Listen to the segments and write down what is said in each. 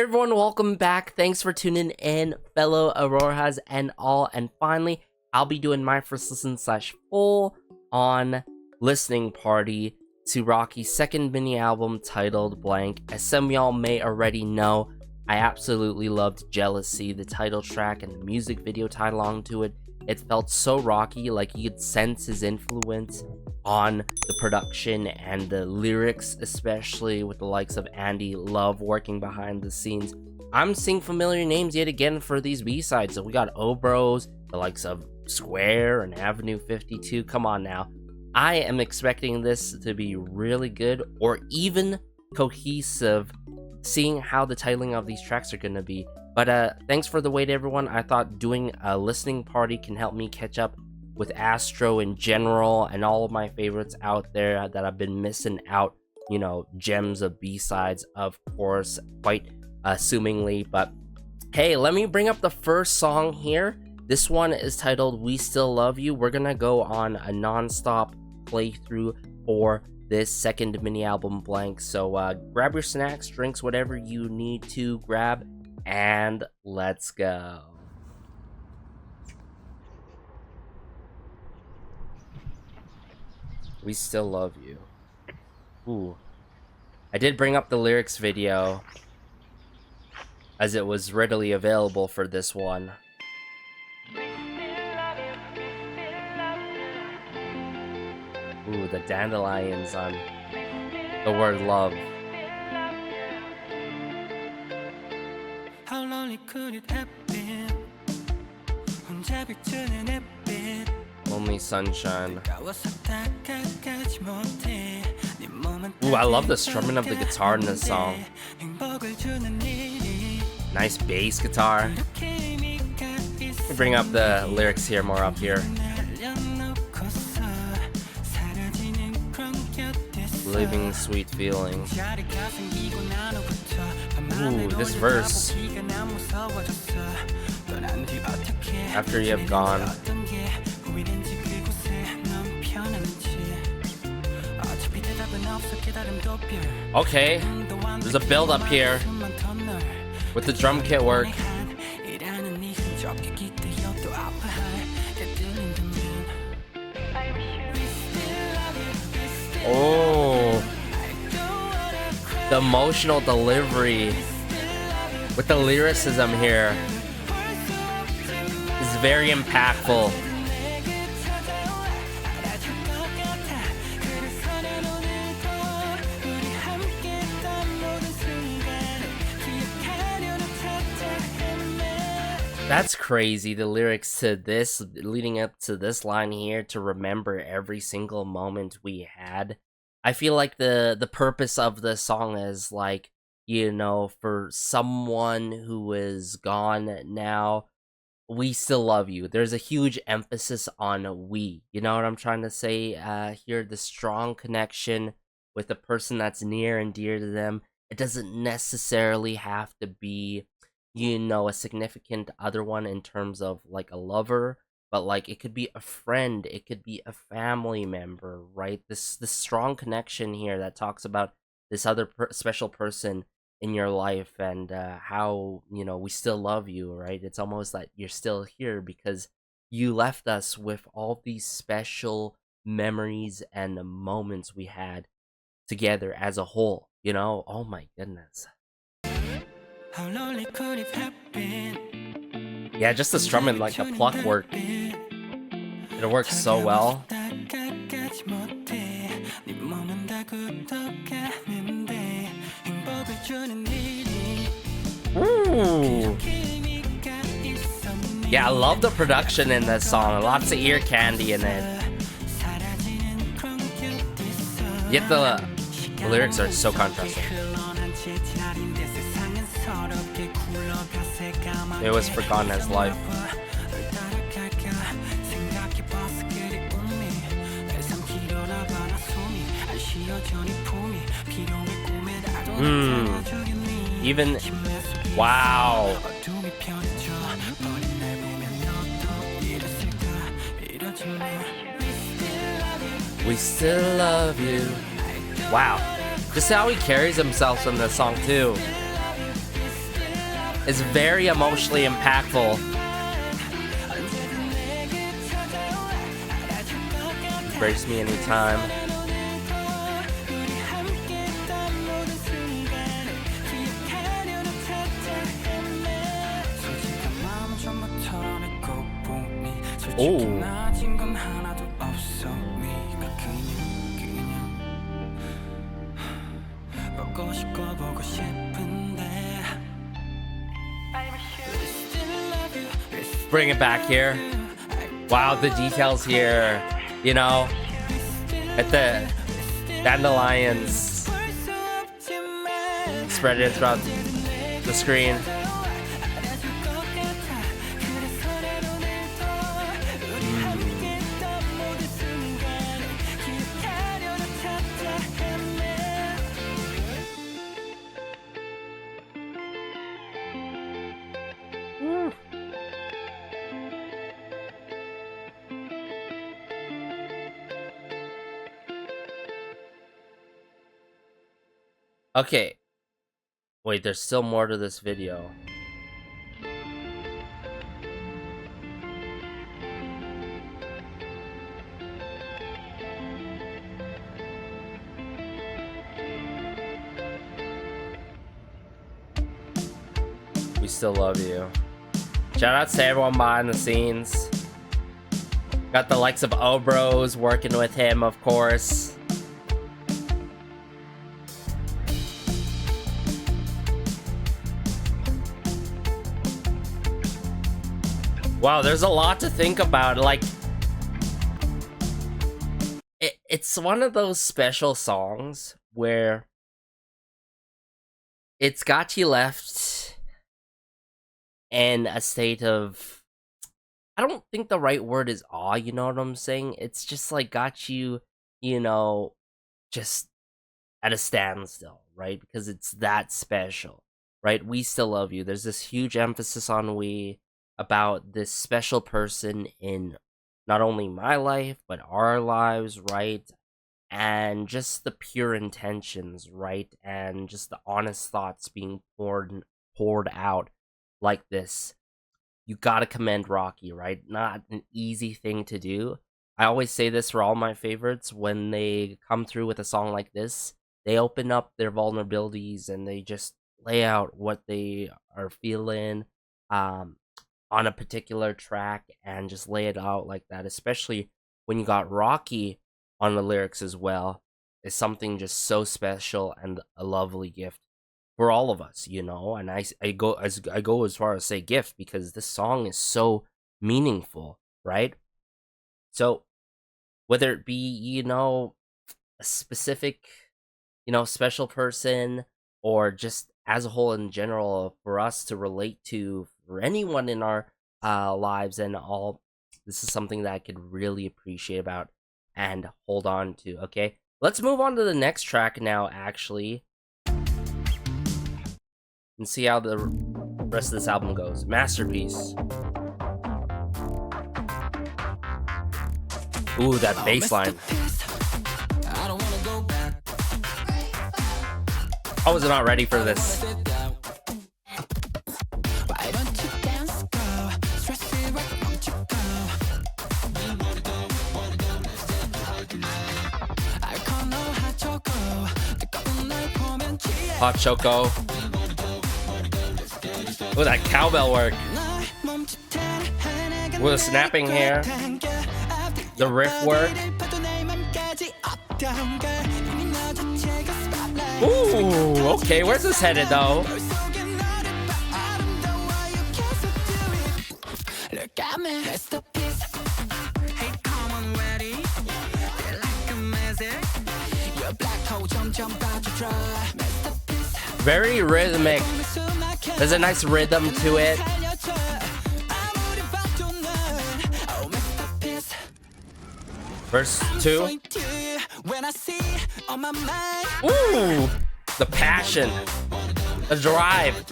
everyone, welcome back. Thanks for tuning in, fellow Auroras and all. And finally, I'll be doing my first listen / full on listening party to Rocky's second mini album titled Blank. As some of y'all may already know, I absolutely loved Jealousy, the title track and the music video tied along to it. It felt so Rocky, like you could sense his influence on the production and the lyrics, especially with the likes of Andy Love working behind the scenes. I'm seeing familiar names yet again for these B-sides. So we got Obros, the likes of Square and Avenue 52. Come on now. I am expecting this to be really good or even cohesive, seeing how the titling of these tracks are going to be. But thanks for the wait, everyone. I thought doing a listening party can help me catch up with Astro in general and all of my favorites out there that I've been missing out. You know, gems of B-sides, of course, quite assumingly. But hey, let me bring up the first song here. This one is titled We Still Love You. We're gonna go on a non-stop playthrough for this second mini album Blank. So grab your snacks, drinks, whatever you need to grab, and let's go. We Still Love You. Ooh. I did bring up the lyrics video, as it was readily available for this one. Ooh, the dandelions on the word love. How lonely could it have been? Only sunshine. Ooh, I love the strumming of the guitar in this song. Nice bass guitar. Let me bring up the lyrics here, more up here. Living sweet feeling. Ooh, this verse. After you have gone. Okay, there's a build up here with the drum kit work. Oh, the emotional delivery with the lyricism here is very impactful. That's crazy, the lyrics to this, leading up to this line here, to remember every single moment we had. I feel like the purpose of the song is like, you know, for someone who is gone now, we still love you. There's a huge emphasis on we. You know what I'm trying to say here? The strong connection with the person that's near and dear to them. It doesn't necessarily have to be, you know, a significant other one in terms of like a lover, but like it could be a friend, it could be a family member, right? This strong connection here that talks about this other special person in your life and how, you know, we still love you, right? It's almost like you're still here because you left us with all these special memories and moments we had together as a whole, you know? Oh my goodness. How lonely could it have been? Yeah, just the strumming, like the pluck work. It works so well. Ooh. Yeah, I love the production in this song. Lots of ear candy in it. Yet the lyrics are so contrasting. It was forgotten as life. Even wow. We still love you. Wow. Just how he carries himself in this song too. is very emotionally impactful. Embrace me anytime. Oh. Bring it back here. Wow, the details here, you know, at the dandelions spread it throughout the screen. Okay. Wait, there's still more to this video. We still love you. Shout out to everyone behind the scenes. Got the likes of Obros working with him, of course. Wow, there's a lot to think about. Like, it's one of those special songs where it's got you left in a state of, I don't think the right word is awe, you know what I'm saying? It's just like got you, you know, just at a standstill, right? Because it's that special, right? We still love you. There's this huge emphasis on we, about this special person in not only my life, but our lives, right? And just the pure intentions, right? And just the honest thoughts being poured out like this. You gotta commend Rocky, right? Not an easy thing to do. I always say this for all my favorites. When they come through with a song like this, they open up their vulnerabilities and they just lay out what they are feeling on a particular track and just lay it out like that, especially when you got Rocky on the lyrics as well, is something just so special and a lovely gift for all of us, you know. And I go as far as say gift, because this song is so meaningful, right? So whether it be, you know, a specific, you know, special person, or just as a whole in general, for us to relate to, for anyone in our lives and all, this is something that I could really appreciate about and hold on to. Okay, let's move on to the next track now, actually, and see how the rest of this album goes. Masterpiece. Ooh, that bass line. I was not ready for this. Hot Choco. Oh, that cowbell work. With the snapping hair. The riff work. Ooh, okay, where's this headed though? Very rhythmic. There's a nice rhythm to it. Verse 2. Ooh, the passion, the drive.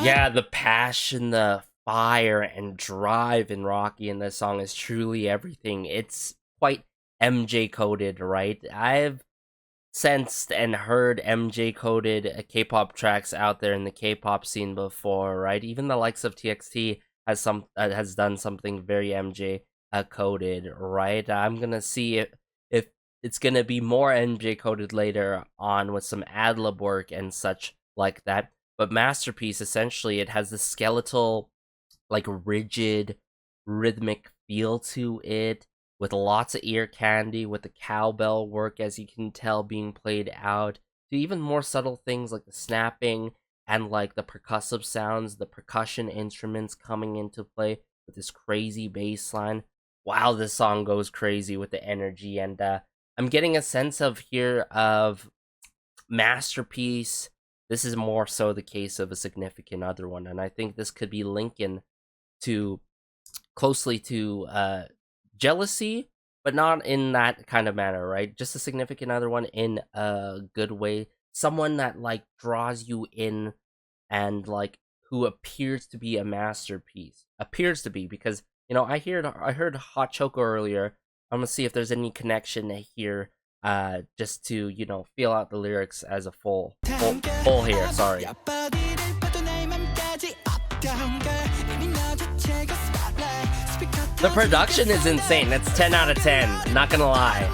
Yeah, the passion, the fire and drive in Rocky in this song is truly everything. It's quite MJ coded, right? I've sensed and heard MJ coded K-pop tracks out there in the K-pop scene before, right? Even the likes of TXT has done something very MJ coded, right? I'm gonna see if it's gonna be more MJ coded later on with some ad-lib work and such like that. But Masterpiece, essentially, it has this skeletal, like, rigid, rhythmic feel to it, with lots of ear candy, with the cowbell work, as you can tell, being played out, to even more subtle things like the snapping and like the percussive sounds, the percussion instruments coming into play with this crazy bass line. Wow, this song goes crazy with the energy, and I'm getting a sense of here of Masterpiece. This is more so the case of a significant other one, and I think this could be linking to closely to jealousy, but not in that kind of manner, right? Just a significant other one in a good way. Someone that like draws you in and like who appears to be a masterpiece. Appears to be, because you know, I heard Hot Choco earlier. I'm gonna see if there's any connection here, just to, you know, feel out the lyrics as a full here. Sorry. The production is insane. That's 10 out of 10. Not gonna lie.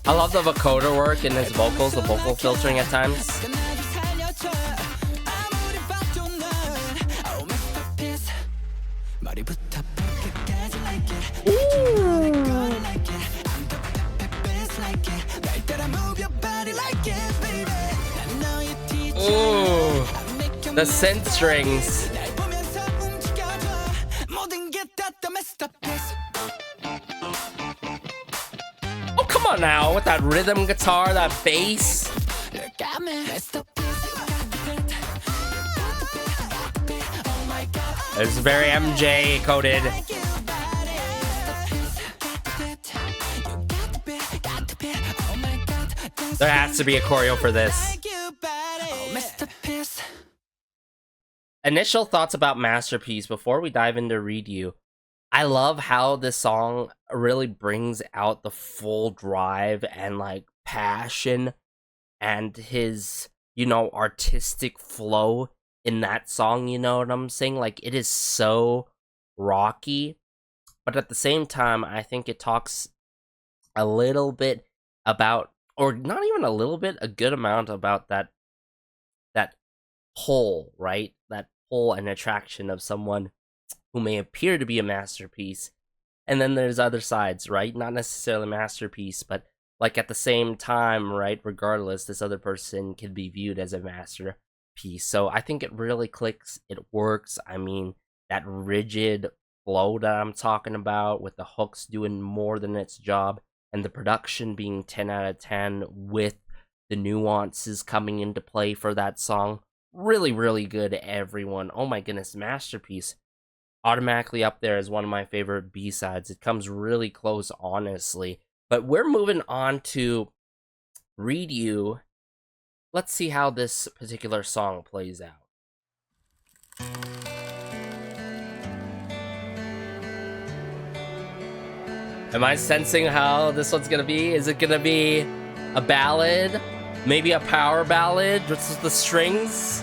I love the vocoder work in his vocals, the vocal filtering at times. Ooh, the synth strings. Oh, come on now, with that rhythm guitar, that bass. It's very MJ coded. There has to be a choreo for this. Initial thoughts about Masterpiece before we dive into Read You. I love how this song really brings out the full drive and like passion and his, you know, artistic flow in that song, you know what I'm saying? Like, it is so rocky, but at the same time, I think it talks a little bit about, or not even a little bit, a good amount about that pull, right? That pull and attraction of someone who may appear to be a masterpiece. And then there's other sides, right? Not necessarily masterpiece, but like at the same time, right? Regardless, this other person can be viewed as a masterpiece. So I think it really clicks. It works. I mean, that rigid flow that I'm talking about, with the hooks doing more than its job, and the production being 10 out of 10 with the nuances coming into play for that song. Really, really good, everyone. Oh my goodness, Masterpiece. Automatically up there as one of my favorite B-sides. It comes really close, honestly. But we're moving on to Read You. Let's see how this particular song plays out. Am I sensing how this one's gonna be? Is it gonna be a ballad? Maybe a power ballad with the strings?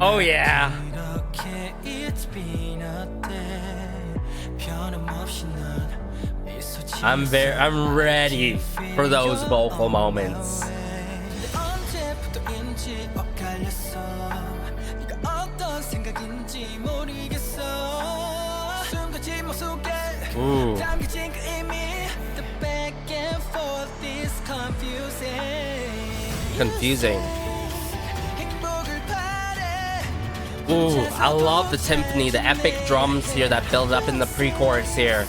Oh yeah. I'm ready for those vocal moments. Ooh. Confusing. Ooh, I love the timpani, the epic drums here that build up in the pre-chorus here.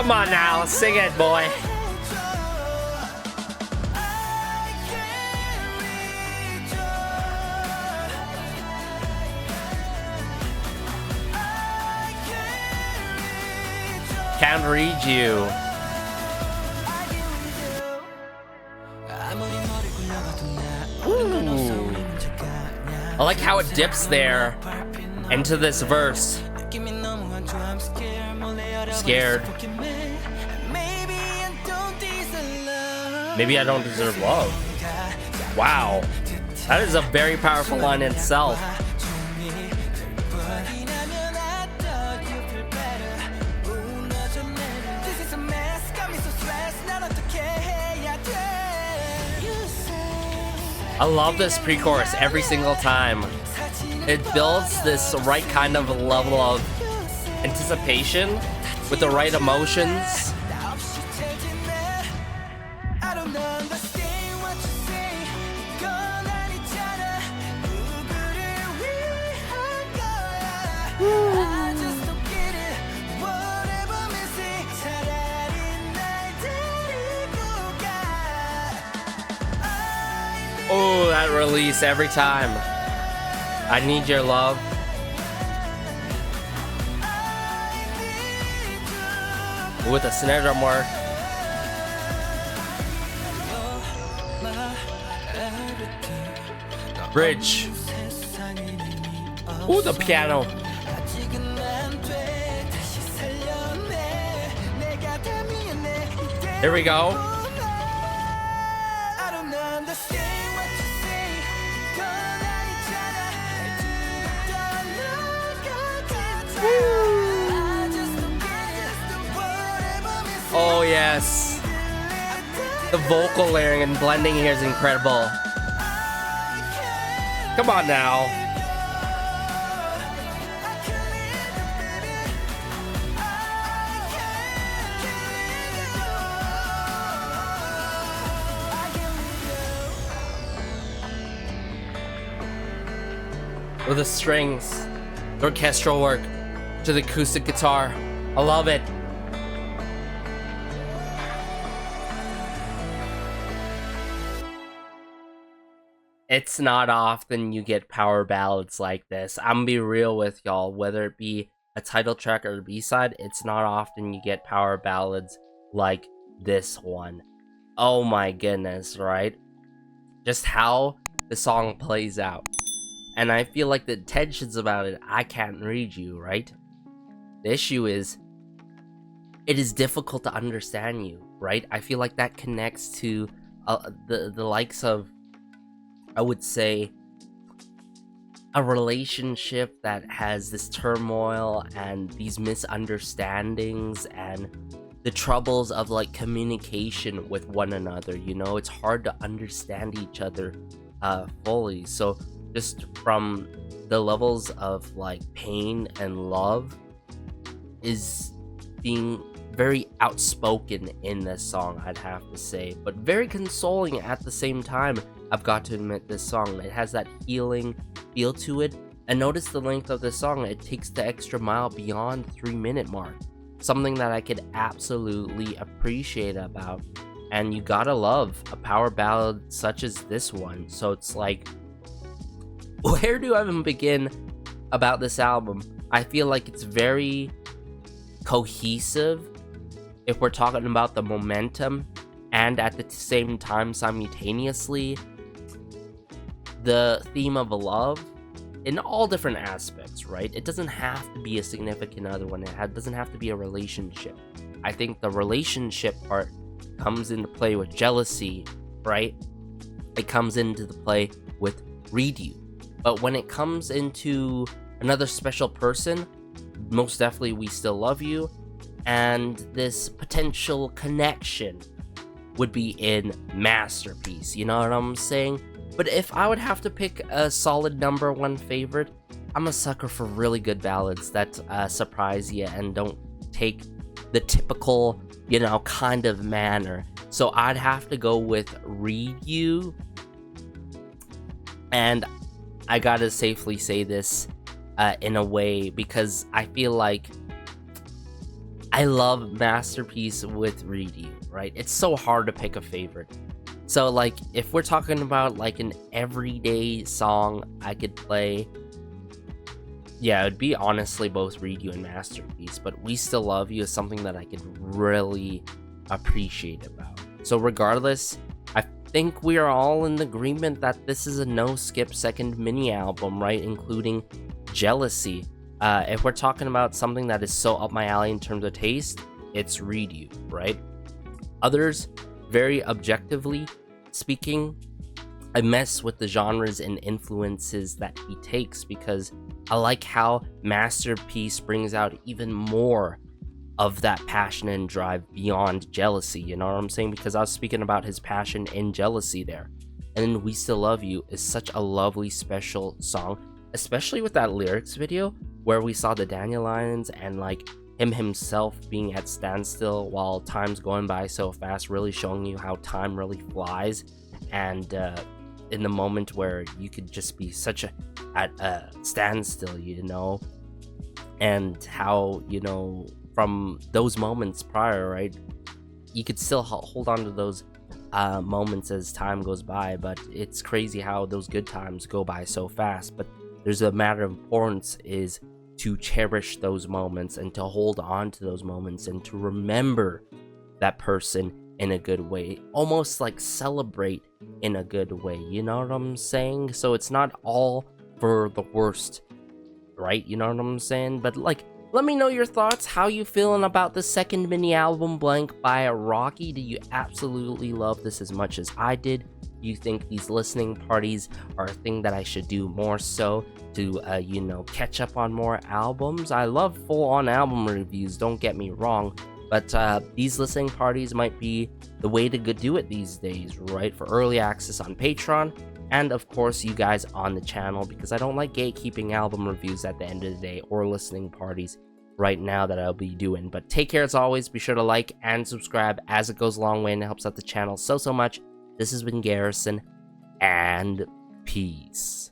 Come on now, sing it, boy. Can't read you. Ooh. I like how it dips there into this verse. Scared. Maybe I don't deserve love. Wow. That is a very powerful line in itself. I love this pre-chorus every single time. It builds this right kind of level of anticipation with the right emotions. Oh, that release every time. I need your love. With a snare drum work. Bridge. Ooh, the piano. Here we go. Oh yes, the vocal layering and blending here is incredible. Come on now. With the strings, the orchestral work, to the acoustic guitar. I love it. It's not often you get power ballads like this. I'm gonna be real with y'all, whether it be a title track or a B-side, it's not often you get power ballads like this one. Oh my goodness, right? Just how the song plays out. And I feel like the tensions about it, I can't read you, right? The issue is, it is difficult to understand you, right? I feel like that connects to the likes of, I would say, a relationship that has this turmoil and these misunderstandings and the troubles of like communication with one another. You know, it's hard to understand each other fully. So just from the levels of like pain and love is being very outspoken in this song, I'd have to say, but very consoling at the same time. I've got to admit, this song, it has that healing feel to it. And notice the length of this song, it takes the extra mile beyond 3-minute mark. Something that I could absolutely appreciate about. And you gotta love a power ballad such as this one. So it's like, where do I even begin about this album? I feel like it's very cohesive if we're talking about the momentum, and at the same time, simultaneously, the theme of love in all different aspects, right? It doesn't have to be a significant other one. It doesn't have to be a relationship. I think the relationship part comes into play with jealousy, right? It comes into the play with read you. But when it comes into another special person, most definitely we still love you, and this potential connection would be in masterpiece, you know what I'm saying? But if I would have to pick a solid number one favorite, I'm a sucker for really good ballads that surprise you and don't take the typical, you know, kind of manner. So I'd have to go with Read You. And I gotta safely say this in a way, because I feel like I love Masterpiece with Read You, right? It's so hard to pick a favorite. So like if we're talking about like an everyday song I could play, yeah, it'd be honestly both Read You and Masterpiece, but We Still Love You is something that I could really appreciate about. So regardless, I think we are all in agreement that this is a no skip second mini album, right? Including Jealousy. If we're talking about something that is so up my alley in terms of taste, it's Read You, right? Others, very objectively speaking, I mess with the genres and influences that he takes because I like how Masterpiece brings out even more of that passion and drive beyond Jealousy, you know what I'm saying? Because I was speaking about his passion in Jealousy there. And then We Still Love You is such a lovely, special song, especially with that lyrics video where we saw the dandelions and like him himself being at standstill while time's going by so fast, really showing you how time really flies. And in the moment where you could just be at a standstill, you know, and how, you know, from those moments prior, right, you could still hold on to those moments as time goes by, but it's crazy how those good times go by so fast. But there's a matter of importance is to cherish those moments and to hold on to those moments and to remember that person in a good way, almost like celebrate in a good way, you know what I'm saying? So it's not all for the worst, right? You know what I'm saying? But like, let me know your thoughts. How you feeling about the second mini album, Blank by Rocky? Do you absolutely love this as much as I did? Do you think these listening parties are a thing that I should do more so to, you know, catch up on more albums? I love full-on album reviews, don't get me wrong, but these listening parties might be the way to do it these days, right? For early access on Patreon, and of course you guys on the channel, because I don't like gatekeeping album reviews at the end of the day or listening parties right now that I'll be doing. But take care as always, be sure to like and subscribe as it goes a long way and it helps out the channel so much. This has been Garrison, and peace.